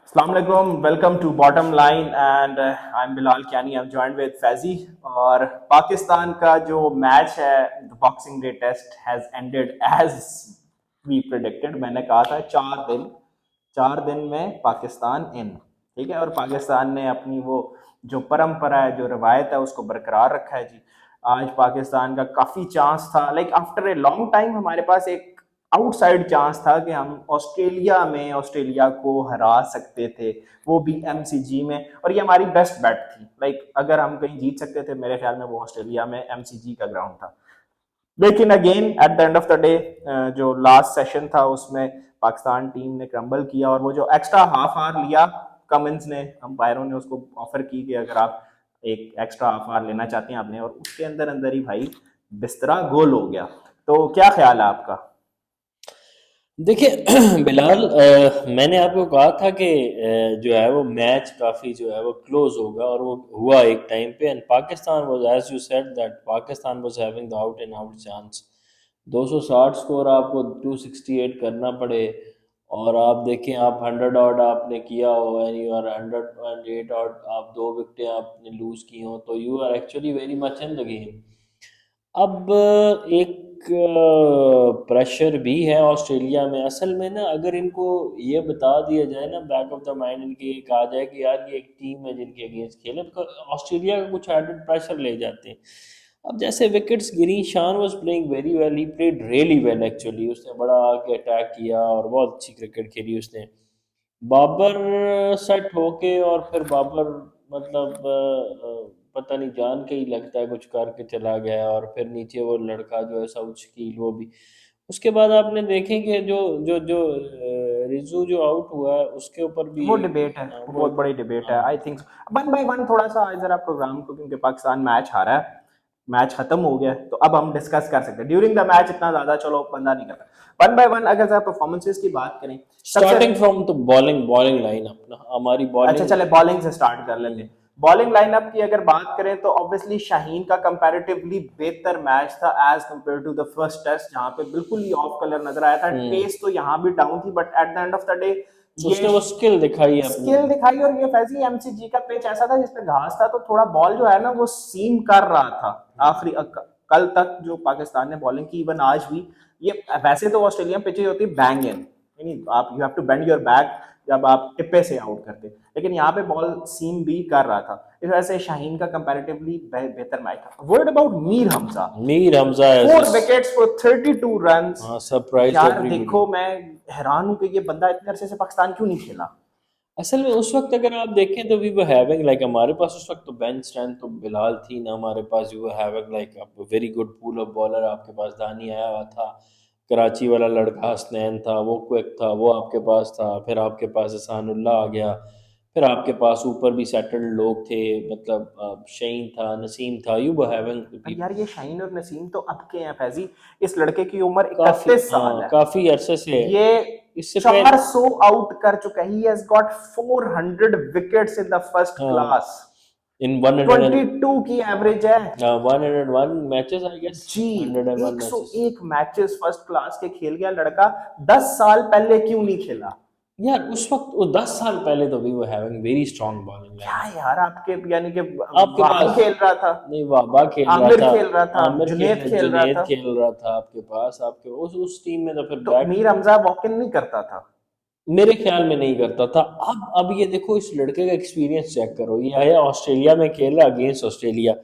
Assalamu alaikum. Welcome to Bottom Line and I'm Bilal Kiani. I'm joined with Faizi. और पाकिस्तान का जो match है, the Boxing Day Test has ended as we predicted. मैंने कहा था 4 दिन में पाकिस्तान इन, ठीक है। और पाकिस्तान ने अपनी वो जो परंपरा है, जो रवायत है, उसको बरकरार रखा है जी। आज पाकिस्तान का काफ़ी चांस था, like after a long time हमारे पास एक आउटसाइड चांस था कि हम ऑस्ट्रेलिया को हरा सकते थे, वो भी एमसीजी में। और ये हमारी बेस्ट बैट थी, लाइक अगर हम कहीं जीत सकते थे मेरे ख्याल में वो ऑस्ट्रेलिया में एमसीजी का ग्राउंड था। लेकिन again at the end of the day जो लास्ट सेशन था उसमें पाकिस्तान टीम ने क्रम्बल किया, और वो जो एक्स्ट्रा हाफ आवर लिया कमिंस ने, अंपायरों ने उसको ऑफर की कि अगर आप एक एक्स्ट्रा हाफ आवर लेना चाहते हैं आपने, और उसके अंदर अंदर ही भाई बिस्तरा गोल हो गया। तो क्या ख्याल है आपका? देखिए बिलाल, मैंने आपको कहा था कि जो है वो मैच काफ़ी जो है वो क्लोज होगा, और वो हुआ एक टाइम पे। And Pakistan was, as you said, that Pakistan was having the out and out chance. 260 score आपको 268 करना पड़े, और आप देखें, आप 100 ऑड आपने किया हो एंड यू आर 108 ऑड, आप 2 विकेटें आपने लूज की हो, तो you are actually very much in the game. अब एक प्रेशर भी है ऑस्ट्रेलिया में। असल में ना, अगर इनको ये बता दिया जाए ना, बैक ऑफ द माइंड इनके एक आ जाए कि यार ये एक टीम है जिनके अगेंस्ट खेले, तो ऑस्ट्रेलिया का कुछ एडेड प्रेशर ले जाते हैं। अब जैसे विकेट्स गिरी, शान was playing very well, he played really well actually. उसने बड़ा आके अटैक किया और बहुत अच्छी क्रिकेट खेली उसने। बाबर सेट होके, और फिर बाबर मतलब पता नहीं जान के ही लगता है कुछ करके चला गया, और फिर नीचे वो लड़का जो है साउथ शकील, वो भी। उसके बाद आपने देखें कि जो जो जो रिजू जो आउट हुआ है उसके ऊपर भी वो डिबेट है, वो वो। बहुत बड़ी डिबेट है। हाँ, I think one by one थोड़ा सा जरा प्रोग्राम को, क्योंकि पाकिस्तान मैच हारा है, मैच खत्म हो गया है, तो अब हम डिस्कस कर सकते हैं। ड्यूरिंग द मैच इतना ज्यादा चलो बंदा नहीं करता। वन बाय वन अगर जरा परफॉर्मेंसेस की बात करें, सबसे स्टार्टिंग फ्रॉम तो बॉलिंग लाइन अपना, हमारी अच्छा बॉलिंग। चले बॉलिंग से स्टार्ट कर लेते हैं। बॉलिंग लाइनअप की अगर बात करें तो ऑब्वियसली शाहीन का कंपैरेटिवली बेहतर मैच था as compare to the first test, जहां पे बिल्कुल ही ऑफ कलर नजर आया था। पेस तो यहां भी डाउन थी, but at the end of the day ये उसने वो स्किल दिखाई अपनी। स्किल दिखाई। और ये फैजी एमसीजी का पिच ऐसा था जिसपे घास था, तो थोड़ा बॉल जो है ना वो सीम कर रहा था आखिरी कल तक जो पाकिस्तान ने बॉलिंग की, इवन आज भी। ये वैसे तो ऑस्ट्रेलियन पिचेज होती है बैंग इन, यानी आप you have to bend your back जब आप टिप्पे से आउट करते, लेकिन यहाँ पे बॉल सीम भी कर रहा था। इस वजह से शाहीन का कंपैरेटिवली बेहतर मैच था। Word about Mir Hamza, Mir Hamza four wickets for 32 runs. हाँ, सरप्राइज यार एवरीबॉडी। देखो, मैं हैरान हूं कि ये बंदा इतने अरसे से पाकिस्तान क्यों नहीं खेला। असल में उस वक्त अगर आप देखें तो वी वर हैविंग लाइक, हमारे पास उस वक्त तो बेंच स्ट्रेंथ तो बिलाल थी ना हमारे पास। We were having like very good pool of bowler. आपके पास दानी आया हुआ था, कराची वाला लड़का हसनैन था, वो क्विक था, वो आपके पास था। फिर आपके पास एहसानुल्लाह आ गया। फिर आपके पास ऊपर भी सेटल्ड लोग थे, मतलब शहीन था, नसीम था। यू वर हैविंग पर पीपल यार ये शाहीन और नसीम तो अब के हैं फैजी। इस लड़के की उम्र काफी, 31 साल हाँ, है। काफी अरसे से। ये इससे पहले, 400 आउट कर चुका है। He has got 400 wickets in the first हाँ, क्लास। इन 100 22 की एवरेज है 101 मैचेस, आई गेस। जी। 101 मैचेस। 101 मैचेस फर्स्ट क्लास के खेल गया लड़का। 10 साल पहले क्यों नहीं खेला? यार उस वक्त वो 10 साल पहले तो we were having very strong bowling क्या लाइनअप। यार आपके, यानी कि आपके वाहम पास, खेल रहा था, नहीं, वाबा खेल रहा आमिर था, खेल रहा था, आमिर जुनेद खेल, खेल रहा जुनेद था। खेल रहा था आपके पास। आपके उस टीम में तो फिर तो back, Mir Hamza walk in नहीं करता था? मेरे ख्याल में नहीं करता था। अब ये देखो, इस लड़के का एक्सपीरियंस चेक करो। ये आया ऑस्ट्रेलिया में खेल रहा अगेंस्ट ऑस्ट्रेलिया।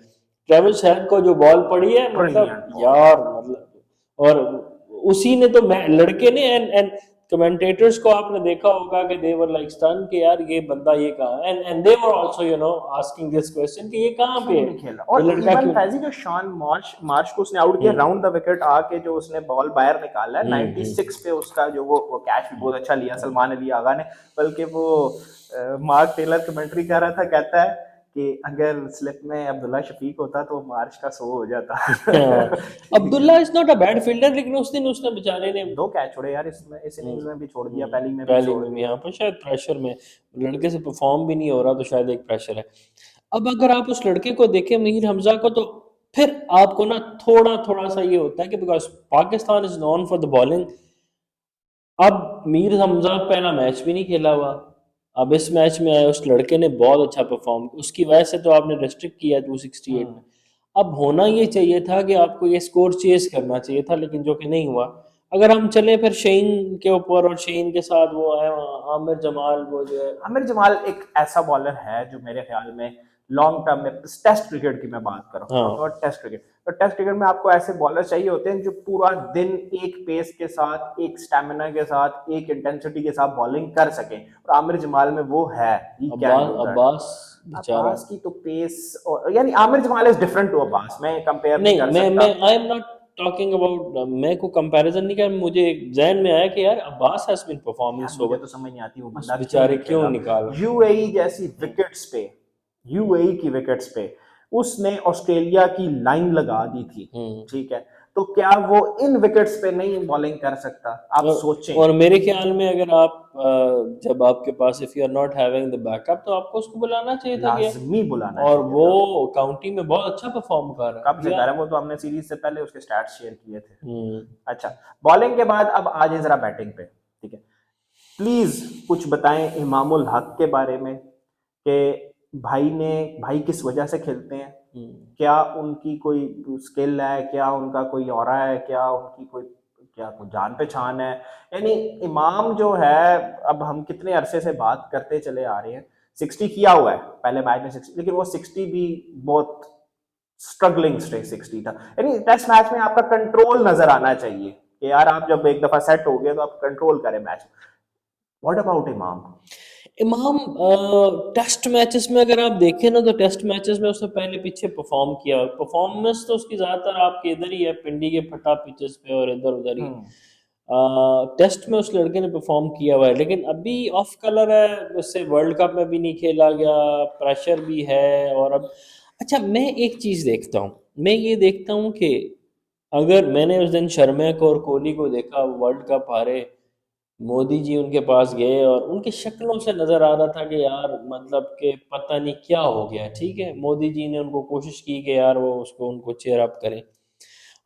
ट्रेविस हेड को जो बॉल पड़ी है, ब्रिलियंट मतलब बॉल। यार, मतलब, और उसी ने तो मैं लड़के ने, एंड कमेंटेटर्स को आपने देखा होगा कि दे वर लाइक स्टन कि यार ये बंदा ये कहाँ है। And they were also asking this question कि ये कहाँ पे क्यों है, नहीं खेला? ये और लड़का इवन क्यों। फैजी जो शॉन मार्श मार्श को उसने आउट किया हम्म, राउंड द विकेट आके, जो उसने बॉल बाहर निकाला है हम्म। 96 पे, उसका जो वो कैच भी बहुत अच्छा लिया सलमान अली आगा ने। बल्कि वो मार्क टेलर कमेंट्री कर रहा था, कहता है कि अगर स्लिप में अब्दुल्ला शफीक होता तो मार्श का 100 हो हाँ, जाता। Abdullah is not a bad fielder, लेकिन उस दिन उसने बेचारे ने, 2 कैच छोड़े यार इसमें, इस इनिंग्स में भी छोड़ दिया, पहली में भी पहले छोड़ में भी, दिया। यहाँ पर शायद प्रेशर में लड़के से परफॉर्म भी नहीं हो रहा, तो शायद एक प्रेशर है। अब अगर आप उस लड़के को देखें, मीर हमजा को, तो फिर आपको ना थोड़ा थोड़ा सा ये होता है कि because Pakistan is non for the bowling. अब मीर हमजा पहला मैच भी नहीं खेला हुआ, अब इस मैच में आए, उस लड़के ने बहुत अच्छा परफॉर्म, उसकी वजह से तो आपने रेस्ट्रिक्ट किया 268 में। अब होना ये चाहिए था कि आपको ये स्कोर चेस करना चाहिए था, लेकिन जो कि नहीं हुआ। अगर हम चले फिर शेन के ऊपर, और शेन के साथ वो है आमिर जमाल, वो जो है। आमिर जमाल एक ऐसा बॉलर है जो मेरे ख्याल में लॉन्ग टर्म में, टेस्ट क्रिकेट की मैं बात कर रहा हूँ, हाँ, टेस्ट क्रिकेट, तो टेस्ट क्रिकेट में आपको ऐसे बॉलर चाहिए होते हैं जो पूरा दिन एक पेस के साथ, एक स्टेमिना के साथ, एक इंटेंसिटी के साथ बॉलिंग कर सकें, और आमिर जमाल में वो है, he can Abbas do that. Abbas बेचारा। अब्बास की तो पेस, यानी Aamir Jamal is different to Abbas, मैं कंपेयर नहीं नहीं, कर मैं सकता। I am not talking about, मैं को कंपैरिजन नहीं कर, मुझे जहन में आया कि यार अब्बास हैज बीन परफॉर्मिंग यार सो मुझे वेल, तो समझ नहीं आती वो उस बंदा क्यों बेचारे नहीं क्यों खेला। निकाला। यूएई जैसी विकेट्स पे, यूएई की विकेट्स पे उसने ऑस्ट्रेलिया की लाइन लगा दी थी, हम्म। ठीक है, तो क्या वो इन विकेट्स पे नहीं बॉलिंग कर सकता? आप सोचें। और मेरे ख्याल में अगर आप जब आपके पास if you are not having the backup, तो आपको उसको बुलाना चाहिए था कि, लाजमी बुलाना और चाहिए था। वो काउंटी में बहुत अच्छा परफॉर्म कर रहा कब है से या। कर रहा है वो, तो हमने सीरीज से पहले उसके स्टैट्स शेयर किए थे। हम्म। अच्छा, बॉलिंग के बाद अब आ जाए जरा बैटिंग पे, ठीक है। प्लीज कुछ बताएं इमामुल हक के बारे में, कि भाई किस वजह से खेलते हैं, हम्म। क्या उनकी कोई स्किल है, क्या उनका कोई ऑरा है, क्या उनकी कोई, क्या कोई जान पहचान है? यानी इमाम जो है, अब हम कितने अरसे से बात करते चले आ रहे हैं, 60 किया हुआ है पहले मैच में 60, लेकिन वो 60 भी बहुत स्ट्रगलिंग स्ट्रे 60 था। यानी टेस्ट मैच में आपका कंट्रोल नजर आना चाहिए कि यार आप जब एक दफा सेट हो गए तो आप कंट्रोल करें मैच। व्हाट अबाउट इमाम? इमाम टेस्ट मैचेस में अगर आप देखें ना, तो टेस्ट मैचेस में उसने पहले पीछे परफॉर्म किया, और परफॉर्मेंस तो उसकी ज़्यादातर आपके इधर ही है, पिंडी के फटा पिचेस पे और इधर उधर ही। हम्म। टेस्ट में उस लड़के ने परफॉर्म किया हुआ है, लेकिन अभी ऑफ कलर है, उससे वर्ल्ड कप में भी नहीं खेला गया, प्रेशर भी है। और अब अच्छा, मैं एक चीज़ देखता हूँ, मैं ये देखता हूँ कि अगर मैंने उस दिन शर्मा को और कोहली को देखा वर्ल्ड कप हारे, मोदी जी उनके पास गए, और उनकी शक्लों से नजर आ रहा था कि यार मतलब कि पता नहीं क्या हो गया। ठीक है, मोदी जी ने उनको कोशिश की कि यार वो उसको उनको चेयर अप करें,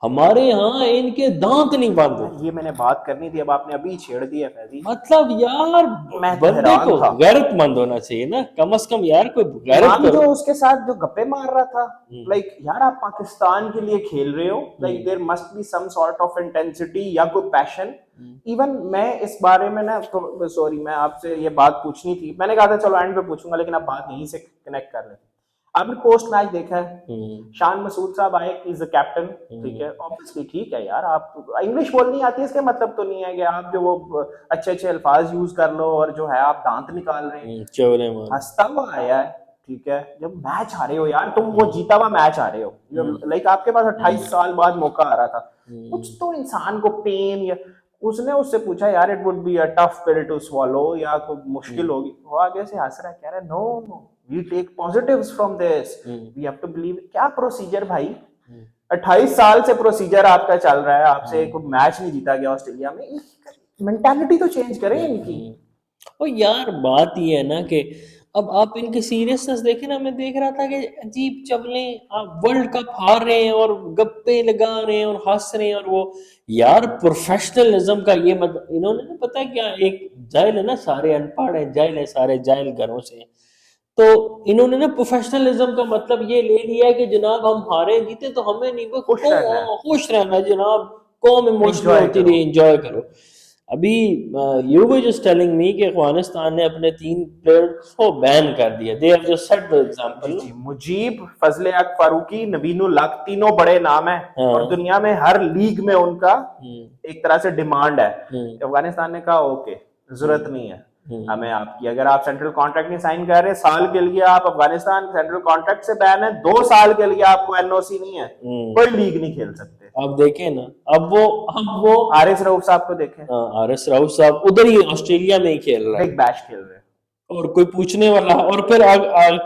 हमारे यहाँ इनके दांत नहीं बंद यार होते। ये मैंने बात करनी थी, अब आपने अभी छेड़ दी है फैजी। मतलब यार, मैं तो बंदे हैरान को था। गैरतमंद होना चाहिए ना, कम से कम यार कोई गैरत इमाम जो करो। उसके साथ जो गप्पे मार रहा था, हम्म। लाइक यार आप पाकिस्तान के लिए खेल रहे हो, like hmm. There must be some sort of intensity या कोई पैशन। हम्म। इवन मैं इस बारे में ना, तो सॉरी, मैं आपसे ये बात पूछनी थी, मैंने कहा था चलो एंड पे पूछूंगा, लेकिन आप बात यहीं से कनेक्ट कर लेते। आपने पोस्ट मैच देखा है? हम्म। शान मसूद साहब आए, इज द कैप्टन, ठीक है, ऑब्वियसली ठीक है यार, आप इंग्लिश बोल नहीं आती, इसका मतलब तो नहीं है कि आप जो वो अच्छे अच्छे अल्फाज यूज कर लो और जो है आप दांत निकाल रहे हैं। चवले मार। हंसता हुआ आया है, ठीक है, जब मैच हारे हो यार, तुम वो जीता हुआ मैच हारे हो, लाइक आपके पास 28 साल बाद मौका आ रहा था, कुछ तो इंसान को पेन या, उसने उससे पूछा यार it would be a tough pill to swallow, या कोई मुश्किल होगी, वो आगे से हंस रहा है, कह रहा है no no, we take positives from this, we have to believe. क्या प्रोसीजर भाई, 28 साल से प्रोसीजर आपका चल रहा है, आपसे कोई मैच नहीं जीता गया ऑस्ट्रेलिया में, मेंटालिटी तो चेंज करें इनकी। और यार बात ये है ना कि अब आप इनकी सीरियसनेस देखें ना, मैं देख रहा था कि अजीब चवले, आप वर्ल्ड कप हार रहे हैं और गप्पे लगा रहे हैं और हंस रहे हैं, और वो यार प्रोफेशनलिज्म का ये मतलब, इन्होंने ना पता है क्या, एक जाहिल है ना, सारे अनपढ़ है, जाहिल है, सारे जाहिल घरों से हैं। तो इन्होंने ना प्रोफेशनलिज्म का मतलब ये ले लिया है कि जनाब हम हारे जीते तो हमें नहीं, वो खुश रहना है, खुश रहना जनाब, कौम इमोशनल एंजॉय होती करो। रही, एंजॉय करो। अभी you were just telling me कि अफगानिस्तान ने अपने 3 प्लेयर्स को बैन कर दिया, they have just set the जी एग्जांपल। जी, मुजीब, फजले हक फारूकी, नबीनुल हक, तीनों बड़े नाम है, और हाँ। दुनिया में हर लीग में उनका हम्म। एक तरह से डिमांड है। हम्म। अफगानिस्तान ने कहा ओके, जरूरत हम्म। नहीं है हम्म। हमें आपकी, अगर आप सेंट्रल कॉन्ट्रैक्ट नहीं साइन कर रहे साल के लिए, आप अफगानिस्तान सेंट्रल कॉन्ट्रैक्ट से बैन है, 2 साल के लिए आपको एनओसी नहीं है, कोई लीग नहीं खेल सकते। अब देखें ना, अब वो आरिस रऊफ साहब को देखें, आर एस राउत साहब उधर ही ऑस्ट्रेलिया में ही खेल रहा है, बिग बैश खेल रहे हैं। और कोई पूछने वाला, और फिर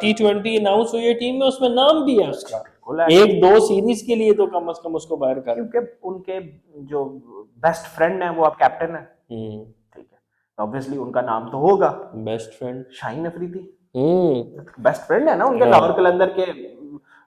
T20 अनाउंस हुई है टीम में, उसमें नाम भी है उसका, बिल्कुल है, एक दो सीरीज के लिए तो कम से कम उसको बाहर कर। क्योंकि उनके जो बेस्ट फ्रेंड है वो अब कैप्टन है, हम्म। ठीक है, ऑब्वियसली उनका नाम तो होगा। Best friend. Shaheen Afridi hmm. Best friend है ना उनके, हाँ। लाहौर कलंदर के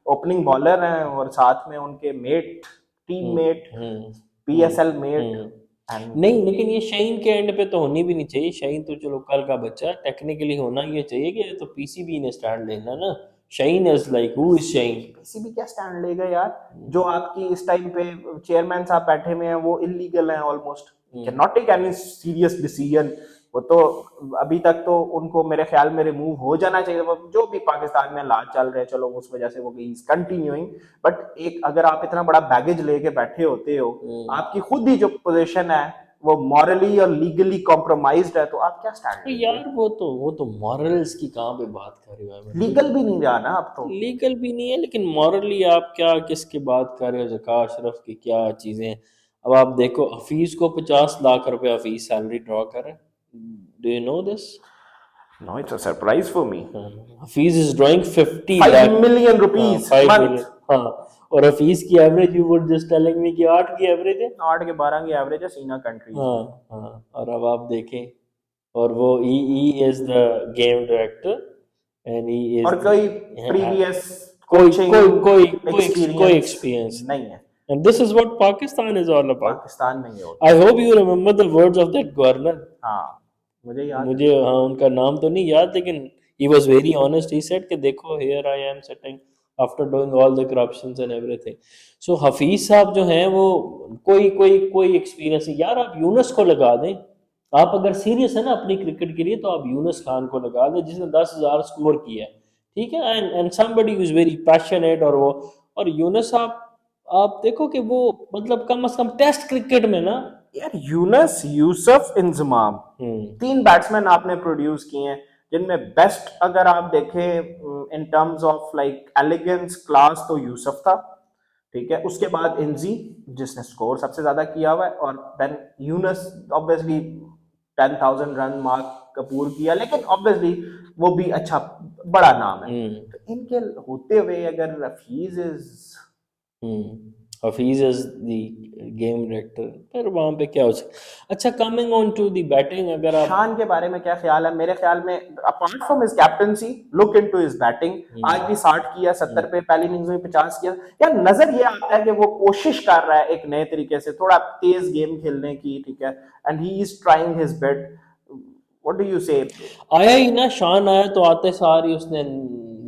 ओपनिंग बॉलर हैं, और साथ में उनके mate, team hmm. Mate, hmm. PSL mate, hmm. And नहीं, लेकिन ये शाहीन के एंड पे तो होनी भी नहीं चाहिए। शाहीन तो चलो कल का बच्चा है, टेक्निकली होना ये चाहिए कि ये तो पीसीबी ने स्टैंड लेना ना। Shaheen is like who is Shaheen? PCB क्या स्टैंड लेगा यार? जो आपकी इस टाइम पे चेयरमैन साहब बैठे हुए हैं वो इलीगल हैं almost, can not take any serious decision. वो तो अभी तक तो उनको मेरे ख्याल में रिमूव हो जाना चाहिए। वो जो भी पाकिस्तान में हालात चल रहे हैं, चलो उस वजह से वो इज कंटिन्यूइंग, बट एक अगर आप इतना बड़ा बैगेज लेके बैठे होते हो, आपकी खुद ही जो पोजीशन है वो मॉरली और लीगली कॉम्प्रोमाइज्ड है, तो आप क्या तो स्टैंड लेंगे? यार वो तो मॉरल्स की कहाँ पे बात कर रहे हो अहमद भाई? लीगल भी नहीं रहा ना अब तो। लीगल भी नहीं है, लेकिन मॉरली आप क्या किसकी बात कर रहे हो? ज़का अशरफ की क्या चीज़ें हैं? अब आप देखो, हफीज़ को 50 लाख रुपए हफीज़ सैलरी ड्रॉ कर रहे हैं। Do you know this? No, it's a surprise for me. Hafeez is drawing 50 5 lakh million हाँ, रुपीज 5 मिलियन। मंथ। हाँ, और हफीज़ की average, you were just telling me कि 8 की एवरेज है। 8 के 12 की एवरेज है सीना कंट्रीज हाँ में। हाँ, और अब आप देखें, और वो E is the game director and he और इज कोई प्रीवियस कोई कोचिंग कोई कोई कोई एक्सपीरियंस एक्सपीरियंस नहीं। नहीं है And this is what Pakistan is all about. Pakistan में, ये होता I है। hope you remember the words of that governor. हाँ, मुझे याद है। मुझे हाँ उनका नाम तो नहीं याद, लेकिन he was very honest. He said कि देखो here I am sitting after doing all the corruptions and everything. So Hafeez साहब जो हैं वो कोई एक्सपीरियंस नहीं यार। आप यूनुस को लगा दें। आप अगर सीरियस है ना अपनी क्रिकेट के लिए, तो आप यूनुस खान को लगा दें जिसने 10,000 स्कोर किया है, ठीक है, and somebody who is very passionate। और वो और यूनुस आप देखो कि वो मतलब कम से कम टेस्ट क्रिकेट में ना। यार यूनस, यूसुफ, इंजमाम, हम्म 3 बैट्समैन आपने प्रोड्यूस किए हैं जिनमें बेस्ट अगर आप देखें in terms of like elegance class तो यूसुफ था, ठीक है। उसके बाद इंजी जिसने स्कोर सबसे ज्यादा किया हुआ है, और then Younis obviously 10,000 run mark कपूर किया, लेकिन ऑब्वियसली वो भी अच्छा बड़ा नाम है। हम्म तो इनके होते हुए अगर रफीज is, Hafeez is the game director, पर वहां पे क्या हो सकता। अच्छा, coming on to the batting, अगर आप शान के बारे में क्या ख्याल है? मेरे ख्याल में apart from his captaincy, look into his batting. आज भी 60 किया, 70 पे, पहली इनिंग्स में 50 किया। यार नजर ये आता है कि वो कोशिश कर रहा है एक नए तरीके से थोड़ा तेज गेम खेलने की, ठीक है, and he is trying his best. What do you say? आया ही ना, शान आया तो आते सार ही उसने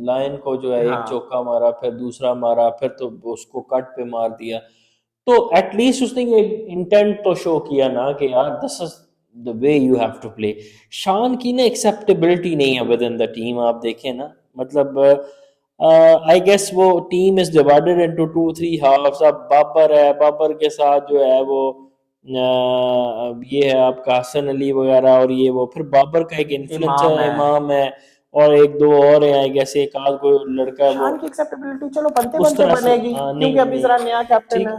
लाइन को जो है एक हाँ, चौका मारा, फिर दूसरा मारा, फिर तो उसको कट पे मार दिया। तो एटलीस्ट उसने ये इंटेंट तो शो किया ना कि यार this is the way you have to play. Shan की ना एक्सेप्टेबिलिटी नहीं है विद इन द टीम। आप देखें ना, मतलब आई गेस वो team is divided into 2-3 halves. अब बाबर है, बाबर के साथ जो है वो ये है आपका हसन अली वगैरह, और ये वो फिर बाबर का एक इन्फ्लुएंसर इमाम है, है। इमाम है, और एक दो और हैं आई गेस, एक आध कोई लड़का है वो। शान की एक्सेप्टेबिलिटी चलो बनते उस बनते तरह से बनेगी, हाँ, क्योंकि नहीं अभी नहीं जरा नया कैप्टन ठीक। है।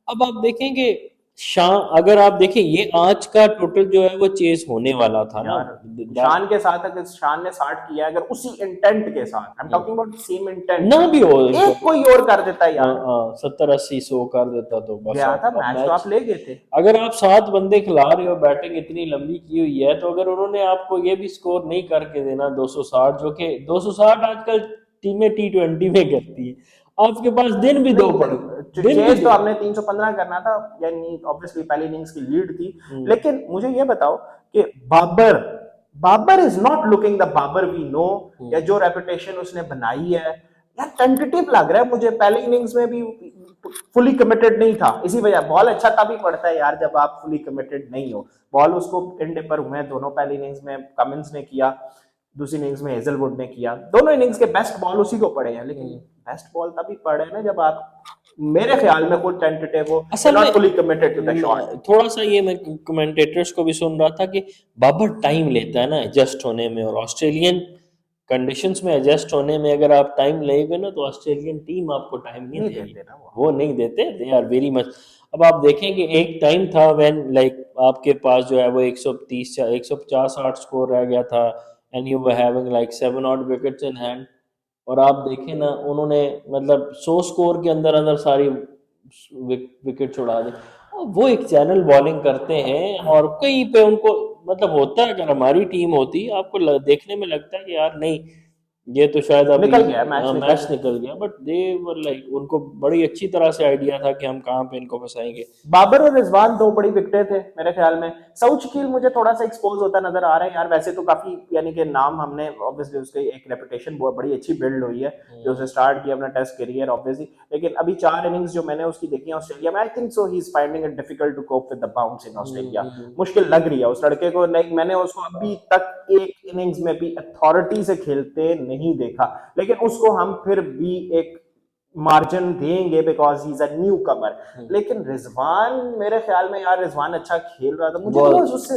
अब आप देखेंगे शान, अगर आप देखें ये आज का टोटल जो है वो चेज होने वाला था ना। यार शान के साथ अगर शान ने 60 किया, अगर उसी इंटेंट के साथ, I am talking about same intent, ना भी हो एक कोई और कर देता हाँ यार, हाँ, 70-80-100 कर देता तो बस गया था आप मैच, तो मैच। आप ले गए थे। अगर आप 7 बंदे खिला रहे हो, बैटिंग इतनी लंबी की हुई है, तो अगर उन्होंने आपको ये भी स्कोर नहीं करके देना 260, जो कि 260 आजकल टीमें T20 में करती है, आपके पास दिन भी दो पड़े, नहीं, दिन भी चेज तो दो। हमने 315 करना था, यानी ऑब्वियसली पहली इनिंग्स की लीड थी। लेकिन मुझे ये बताओ कि Babar, Babar is not looking the Babar we know, या जो रेपुटेशन उसने बनाई है। यार टेंटेटिव लग रहा है मुझे, पहली इनिंग्स में भी फुली कमिटेड नहीं था। इसी वजह बॉल अच्छा तभी पड़ता है यार जब आप फुली कमिटेड नहीं हो। बॉल उसको इंडे पर हुए दोनों, पहली इनिंग्स में कमिंस ने किया, दूसरी इनिंग्स में हेजलवुड ने किया। दोनों इनिंग्स के बेस्ट बॉल उसी को पड़े हैं, लेकिन बेस्ट बॉल तभी पड़े ना जब आप, मेरे ख्याल में, खुद टेंटेटिव हो, असल नॉट में fully committed to the shot. थोड़ा सा ये मैं कमेंटेटर्स को भी सुन रहा था कि बाबर टाइम लेता है ना एडजस्ट होने में, और ऑस्ट्रेलियन कंडीशंस में एडजस्ट होने में अगर आप टाइम लेंगे ना, तो ऑस्ट्रेलियन टीम आपको टाइम नहीं नहीं देगी। देते ना वो नहीं देते, दे आर वेरी मच। अब आप देखें कि एक टाइम था व्हेन लाइक आपके पास जो है वो 130 या 150-60 स्कोर रह गया था, and you were having like 7 ऑट विकेट्स इन हैंड। और आप देखें ना, उन्होंने मतलब 100 स्कोर के अंदर अंदर सारी विकेट छुड़ा दी। और वो एक चैनल बॉलिंग करते हैं, और कहीं पे उनको मतलब होता है, अगर हमारी टीम होती आपको देखने में लगता है कि यार नहीं, ये तो शायद अभी निकल गया मैच, निकल मैच गया। निकल गया, बट दे वर लाइक, उनको बड़ी अच्छी तरह से आइडिया था कि हम कहाँ पे इनको फंसाएंगे। बाबर और रिजवान दो बड़ी विकेटें थे मेरे ख्याल में। सऊद शकील मुझे थोड़ा सा एक्सपोज होता नजर आ रहा है यार, वैसे तो काफी यानी कि नाम हमने ऑब्वियसली उसकी एक रेपुटेशन बहुत बड़ी अच्छी बिल्ड हुई है जो उसने स्टार्ट किया अपना टेस्ट करियर ऑब्वियसली, लेकिन अभी 4 इनिंग्स जो मैंने उसकी देखी है ऑस्ट्रेलिया में, I think so he is finding it difficult to cope with the bounce in Australia. मुश्किल लग रही है उस लड़के को, लाइक मैंने उसको अभी तक एक इनिंग्स में भी अथॉरिटी से खेलते नहीं देखा, लेकिन उसको हम फिर भी एक मार्जिन देंगे because he is a newcomer. लेकिन रिजवान मेरे ख्याल में यार, रिजवान अच्छा खेल रहा था, मुझे तो बस उससे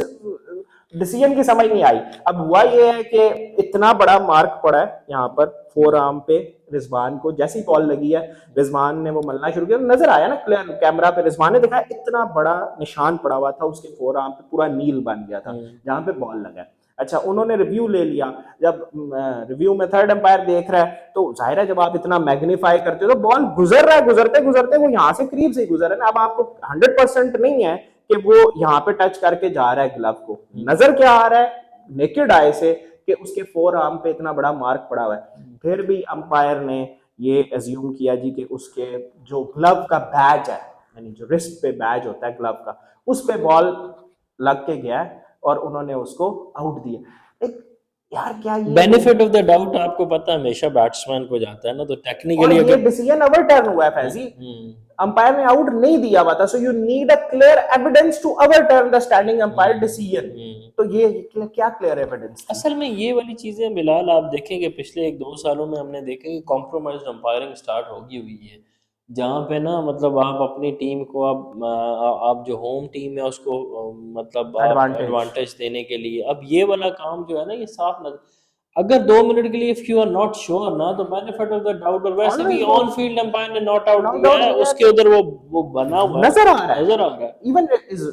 डिसीजन की समझ नहीं आई। अब हुआ ये है कि इतना बड़ा मार्क पड़ा है यहाँ पर फोर आर्म पे रिजवान को, जैसी बॉल लगी है रिजवान ने वो मलना शुरू किया, नजर आया ना क्लियर कैमरा पे, रिजवान ने दिखाया इतना बड़ा निशान पड़ा हुआ था उसके फोर आर्म पे, पूरा नील बन गया था जहां पे बॉल लगा। अच्छा, उन्होंने रिव्यू ले लिया, जब रिव्यू में थर्ड एम्पायर देख रहा है तो जाहिर है जब आप इतना मैग्नीफाई करते हो तो बॉल गुजर रहा है, गुजरते गुजरते वो यहाँ से करीब से गुजर रहा है। अब आपको 100% नहीं है कि वो यहाँ पे टच करके जा रहा है ग्लव को, नजर क्या आ रहा है नेकेड आई से कि उसके फोर आर्म पे इतना बड़ा मार्क पड़ा हुआ है। फिर भी अंपायर ने ये एज्यूम किया जी कि उसके जो ग्लव का बैज है, यानी जो रिस्ट पे बैज होता है ग्लव का, उस पे बॉल लग के गया है और उन्होंने उसको आउट दिया। एक यार क्या ये बेनिफिट ऑफ द डाउट आपको पता है हमेशा बैट्समैन को जाता है ना, तो और टेक्निकली ये अगर डिसीजन ओवरटर्न हुआ है फैजी, अंपायर ने आउट नहीं दिया हुआ था, so you need a clear evidence to overturn the standing umpire decision. तो ये क्या क्लियर एविडेंस थी? असल में ये वाली चीजें बिलाल आप देखेंगे पिछले 1-2 सालों में हमने देखा कि कॉम्प्रोमाइज्ड अंपायरिंग स्टार्ट होगी हुई है, जहाँ पे ना मतलब आप अपनी टीम को आप जो होम टीम है उसको मतलब आप एडवांटेज। एडवांटेज देने के लिए, अब ये वाला काम जो है ना ये साफ नजर, अगर 2 मिनट के लिए if you are not sure ना, तो बेनिफिट ऑफ द डाउट, और वैसे भी always go, on field umpire ने नॉट आउट नॉट दिया आउट है दिया उसके तो उधर वो बना हुआ है, नजर आ रहा है। नजर आ रहा है। Even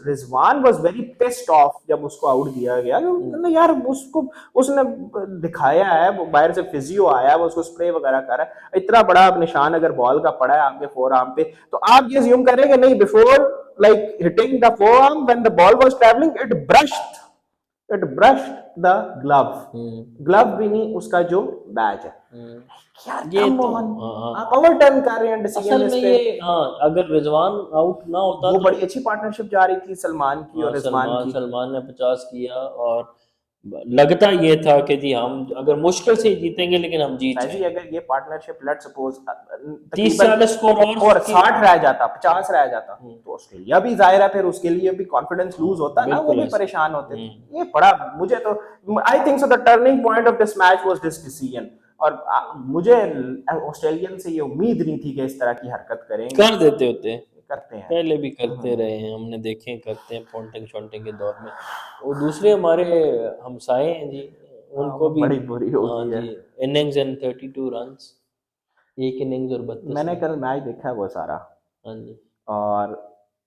Rizwan was very pissed off जब उसको आउट दिया गया, मतलब यार उसको उसने दिखाया है, वो बाहर से फिजियो आया है, वो उसको स्प्रे वगैरह कर रहा है, इतना बड़ा निशान अगर बॉल का पड़ा है आपके फोर आर्म पे, तो आप ये अज्यूम करेंगे नहीं before like hitting the forearm when the ball was travelling it brushed the glove, glove भी नहीं उसका जो बैच है। यार ये कम तो ऑन, हाँ, आप ओवरटर्न कर रहे हैं डिसीजन असल इस में पे। ये हाँ, अगर रिजवान आउट ना होता वो तो बड़ी अच्छी पार्टनरशिप जा रही थी सलमान की हाँ, और रिजवान सलमान की। सलमान ने 50 किया, और लगता ये था कि जी हम अगर मुश्किल से ही जीतेंगे लेकिन हम जीत ऐसी जाएंगे। अगर ये पार्टनरशिप लेट सपोज 30-40 स्कोर और की 60 रह जाता, 50 रह जाता, तो ऑस्ट्रेलिया भी जाहिर है फिर उसके लिए भी कॉन्फिडेंस लूज होता ना, वो बिल्कुल भी ऐसे। परेशान होते। ये बड़ा मुझे तो आई think so the turning point of this match was this decision. और मुझे ऑस्ट्रेलियन से ये उम्मीद नहीं थी कि इस तरह की हरकत करेंगे, कर देते होते, करते हैं। पहले भी करते रहे हैं, हमने देखे हैं, करते हैं पॉन्टिंग शॉन्टिंग के दौर में। और दूसरे हमारे हमसाए हैं जी, उनको वो भी बड़ी बुरी हाँ होगी है। जी, इनिंग्स एंड 32 रन्स, एक इनिंग्स और 32 मैंने रन। कल मैच देखा है वो सारा, हाँ जी। और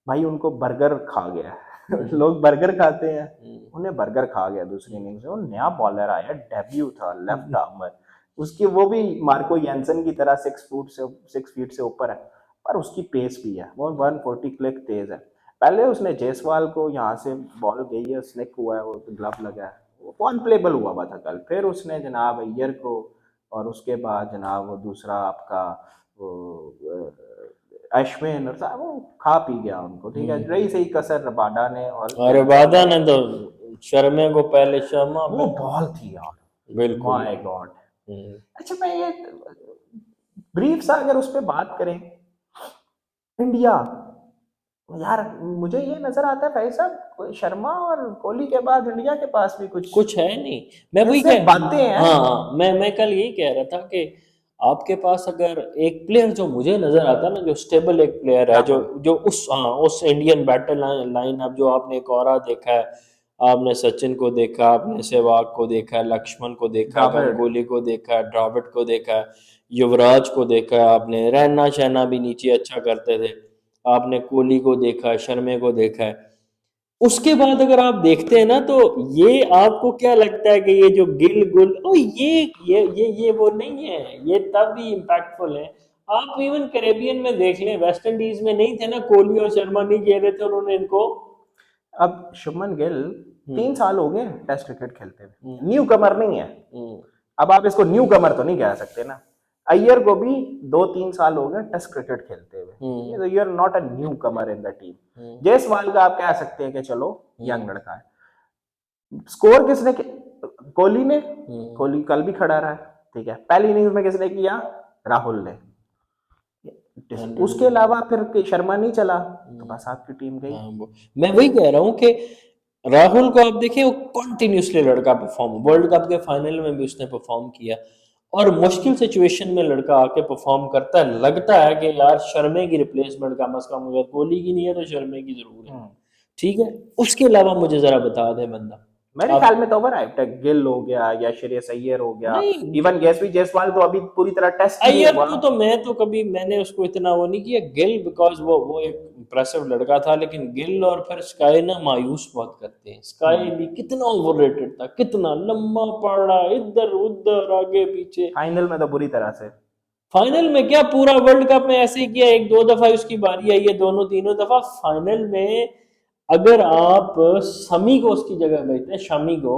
भाई उनको बर्गर खा गया लोग बर्गर खाते हैं, उन्हें बर्गर खा गया दूसरी इनिंग्स में। वो नया बॉलर आया, डेब्यू था, लेफ्ट आर्मर, उसकी वो भी मार्को यंसन की तरह 6 फीट से ऊपर है, पर उसकी पेस भी है, वो 140 क्लिक तेज है। पहले उसने जयसवाल को यहाँ से बॉल गई है, स्लिक हुआ है, वो ग्लव लगा है, वो अनप्लेबल हुआ था कल। फिर उसने जनाब अय्यर को, और उसके बाद जनाब वो दूसरा आपका वो अश्विन और साहब वो खा पी गया उनको, ठीक है। रही सही कसर रबाडा ने और अरे वादा ने तो शर्मे को पहले शर्मा वो बॉल थी यार, बिल्कुल। My God. अच्छा मैं ये ब्रीफ सा अगर उस पर बात करें, इंडिया यार मुझे ये नजर आता है भाई साहब, कोई शर्मा और कोहली के बाद इंडिया के पास भी कुछ कुछ है नहीं। मैं वही सिर्फ कह बातें हैं। हाँ, मैं कल यही कह रहा था कि आपके पास अगर एक प्लेयर जो मुझे नजर आता है ना, जो स्टेबल एक प्लेयर है, जो जो उस इंडियन बैटल लाइन, अब जो आपने एक और देखा है, आपने सचिन को देखा, आपने सहवाग को देखा है, लक्ष्मण को देखा है, द्रविड़, गंगोली को देखा है, द्रविड़ को देखा है, युवराज को देखा है आपने, रैना शैना भी नीचे अच्छा करते थे, आपने कोहली को देखा है, शर्मे को देखा है। उसके बाद अगर आप देखते हैं ना, तो ये आपको क्या लगता है कि ये जो गिल गुल ओ ये वो नहीं है, ये तब भी इम्पैक्टफुल है। आप इवन कैरेबियन में देख लें, वेस्ट इंडीज में नहीं थे ना, कोहली और शर्मा नहीं कह रहे थे उन्होंने इनको। अब शुभमन गिल 3 साल हो गए टेस्ट क्रिकेट खेलते हुए, न्यू कमर नहीं है। अब आप इसको न्यू कमर तो नहीं कह सकते ना। अय्यर को भी 2-3 साल हो गए टेस्ट क्रिकेट खेलते हुए, you are not a newcomer in the team. Jaiswal का आप कह सकते हैं कि चलो यंग लड़का है। स्कोर किसने कोहली ने, कोहली कल भी खड़ा रहा है, ठीक है। पहली इनिंग्स में किसने किया, राहुल ने। उसके अलावा फिर शर्मा नहीं चला तो बस आपकी टीम गई। मैं वही कह रहा हूँ कि राहुल को आप देखिए, वो कंटिन्यूसली लड़का परफॉर्म, वर्ल्ड कप के फाइनल में भी उसने परफॉर्म किया, और मुश्किल सिचुएशन में लड़का आके परफॉर्म करता है। लगता है कि यार शर्मे की रिप्लेसमेंट कम अज कम, अगर कोहली की नहीं है तो शर्मे की जरूर है, ठीक है। उसके अलावा मुझे जरा बता दे बंदा। मेरे ख्याल में तो ओवर हाइप्ड है, गिल हो गया या श्रेयस अय्यर हो गया, नहीं, इवन यशवी जायसवाल तो अभी पूरी तरह टेस्ट नहीं अय्यर हुआ। तो मैं तो कभी मैंने उसको इतना वो नहीं किया। गिल बिकॉज वो एक इंप्रेसिव लड़का था, लेकिन गिल और फिर स्काई ना मायूस बहुत करते हैं। स्काई भी कितना ओवररेटेड था, कितना लंबा पड़ा, इधर उधर आगे पीछे। फाइनल में तो बुरी तरह से, फाइनल में क्या, पूरा वर्ल्ड कप में ऐसे ही किया, एक दो दफा उसकी बारी आई है, दोनों तीनों दफा। फाइनल में अगर आप शमी को उसकी जगह बैठते हैं, शमी को,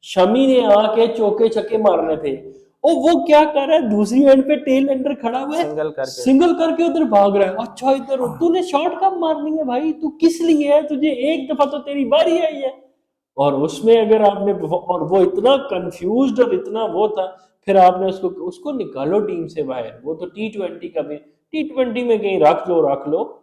शमी ने आके चौके छक्के मारने थे, और वो क्या कर रहा है, दूसरी एंड पे टेल एंडर खड़ा हुआ है, सिंगल करके उधर भाग रहा है। अच्छा, इधर तूने शॉट कब मारनी है भाई, तू किस लिए है, तुझे एक दफा तो तेरी बारी आई है। और उसमें अगर आपने, और वो इतना कंफ्यूज्ड और इतना वो था, फिर आपने उसको निकालो टीम से बाहर। वो तो T20 का भी, T20 में कहीं रख लो।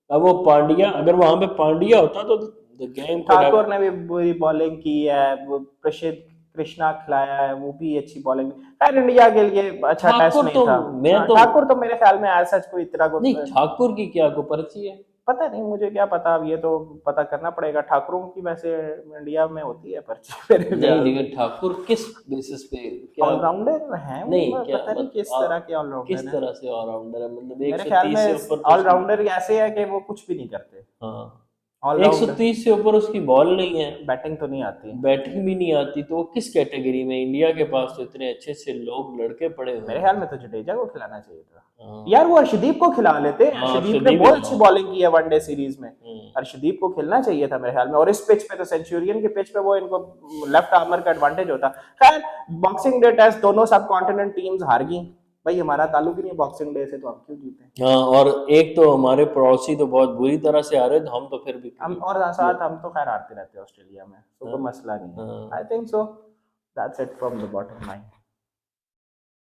अब वो पांड्या, अगर वहां पे पांड्या होता तो गेम ठाकुर ने भी बुरी बॉलिंग की है, वो प्रसिद्ध कृष्णा खिलाया है, वो भी अच्छी बॉलिंग। खैर इंडिया के लिए अच्छा टेस्ट नहीं था। ठाकुर तो मेरे ख्याल में आज सच कोई इतना को नहीं, ठाकुर की क्या को पर्ची है, पता नहीं, मुझे क्या पता, अब ये तो पता करना पड़ेगा। ठाकुरों की वैसे इंडिया में होती है पर्ची नहीं, लेकिन ठाकुर किस बेसिस पे, क्या ऑलराउंडर है नहीं, क्या पता नहीं किस तरह के ऑलराउंडर किस तरह से ऑलराउंडर है, मतलब मेरे ख्याल 130 में से ऊपर ऑलराउंडर ऐसे है कि वो कुछ भी नहीं करते। हाँ, ऑलराउंडर 130 से ऊपर उसकी बॉल नहीं है, बैटिंग तो नहीं आती, बैटिंग भी नहीं आती, तो वो किस कैटेगरी में। इंडिया के पास तो इतने अच्छे अच्छे लोग, लड़के पड़े हुए मेरे हैं। ख्याल में तो जडेजा को खिलाना चाहिए था यार, वो अर्शदीप को खिला लेते। अर्शदीप ने बहुत अच्छी बॉलिंग की है वनडे सीरीज में, अर्शदीप को खेलना चाहिए था मेरे ख्याल में। और इस पिच पे तो, सेंचुरियन के पिच पे, वो इनको लेफ्ट आर्मर का एडवांटेज होता। खैर बॉक्सिंग डे टेस्ट दोनों सब कॉन्टिनेंट टीम्स हार गई भाई, हमारा ताल्लुक ही नहीं बॉक्सिंग डे से, तो हम क्यों जीते। हाँ, और एक तो हमारे पड़ोसी तो बहुत बुरी तरह से आ रहे थे, हम तो फिर भी हम और साथ हम तो खैर हारते रहते हैं ऑस्ट्रेलिया में, तो कोई मसला नहीं है। आई think so that's it from the bottom line.